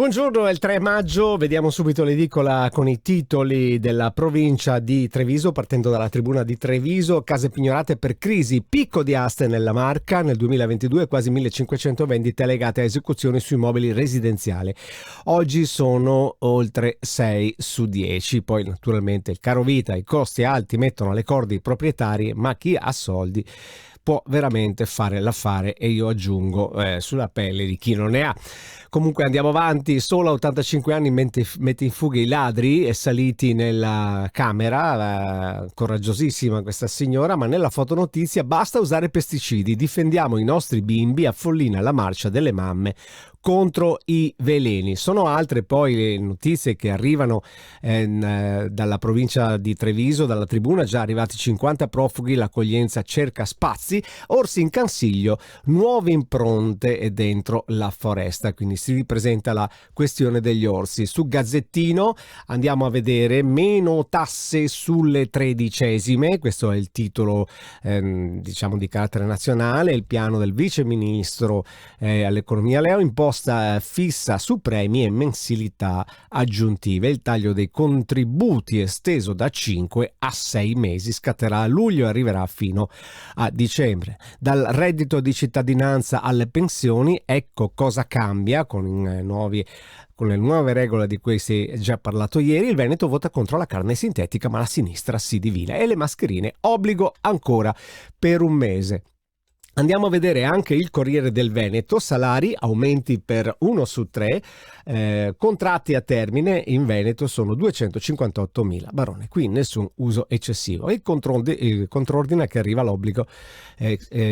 Buongiorno, è il 3 maggio, vediamo subito l'edicola con i titoli della provincia di Treviso, partendo dalla tribuna di Treviso. Case pignorate per crisi, picco di aste nella Marca, nel 2022 quasi 1500 vendite legate a esecuzioni su immobili residenziali. Oggi sono oltre 6 su 10, poi naturalmente il caro vita, i costi alti mettono alle corde i proprietari, ma chi ha soldi può veramente fare l'affare, e io aggiungo sulla pelle di chi non ne ha. Comunque andiamo avanti. Solo a 85 anni mette in fuga i ladri, è saliti nella camera, coraggiosissima questa signora, ma nella fotonotizia basta usare pesticidi, difendiamo i nostri bimbi, affollina la marcia delle mamme contro i veleni. Sono altre poi le notizie che arrivano dalla provincia di Treviso, dalla tribuna, già arrivati 50 profughi, l'accoglienza cerca spazi, orsi in Consiglio, nuove impronte dentro la foresta, quindi si ripresenta la questione degli orsi. Su Gazzettino andiamo a vedere meno tasse sulle tredicesime, questo è il titolo diciamo di carattere nazionale, il piano del vice ministro all'economia Leo, imposta fissa su premi e mensilità aggiuntive, il taglio dei contributi esteso da 5 a 6 mesi, scatterà a luglio e arriverà fino a dicembre. Dal reddito di cittadinanza alle pensioni, ecco cosa cambia con le nuove regole di cui si è già parlato ieri. Il Veneto vota contro la carne sintetica, ma la sinistra si divide, e le mascherine obbligo ancora per un mese. Andiamo a vedere anche il Corriere del Veneto, salari, aumenti per 1 su 3, contratti a termine in Veneto sono 258.000, barone, qui nessun uso eccessivo. Il contrordine che arriva l'obbligo,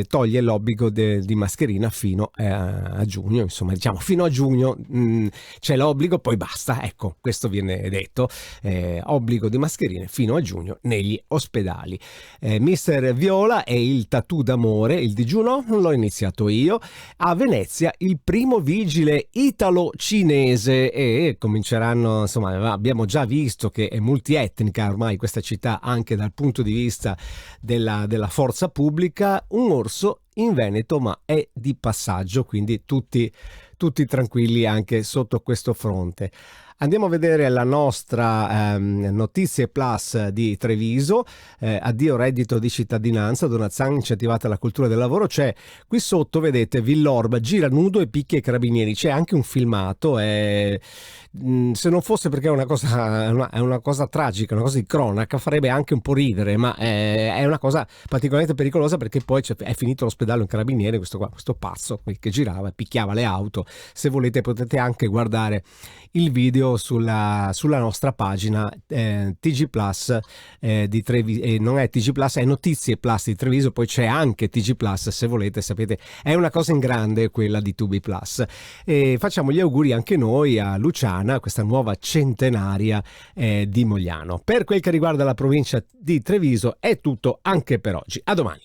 toglie l'obbligo di mascherina fino a giugno, insomma diciamo fino a giugno c'è l'obbligo, poi basta, ecco, questo viene detto, obbligo di mascherine fino a giugno negli ospedali. Mister Viola e il tattoo d'amore, il digiuno l'ho iniziato io. A Venezia il primo vigile italo-cinese, e cominceranno, insomma abbiamo già visto che è multietnica ormai questa città anche dal punto di vista della forza pubblica. Un orso in Veneto, ma è di passaggio, quindi tutti tranquilli anche sotto questo fronte. Andiamo a vedere la nostra Notizie Plus di Treviso, addio reddito di cittadinanza, Donat-San incentivata la cultura del lavoro. C'è qui sotto, vedete, Villorba gira nudo e picchia i carabinieri, c'è anche un filmato, se non fosse perché è una cosa tragica, una cosa di cronaca, farebbe anche un po' ridere, ma è una cosa particolarmente pericolosa, perché poi è finito all'ospedale un carabiniere, questo pazzo che girava e picchiava le auto. Se volete potete anche guardare il video sulla nostra pagina TG Plus di Treviso, non è TG Plus, è Notizie Plus di Treviso, poi c'è anche TG Plus se volete, sapete, è una cosa in grande quella di Tubi Plus. E facciamo gli auguri anche noi a Luciana, questa nuova centenaria di Mogliano. Per quel che riguarda la provincia di Treviso è tutto anche per oggi, a domani.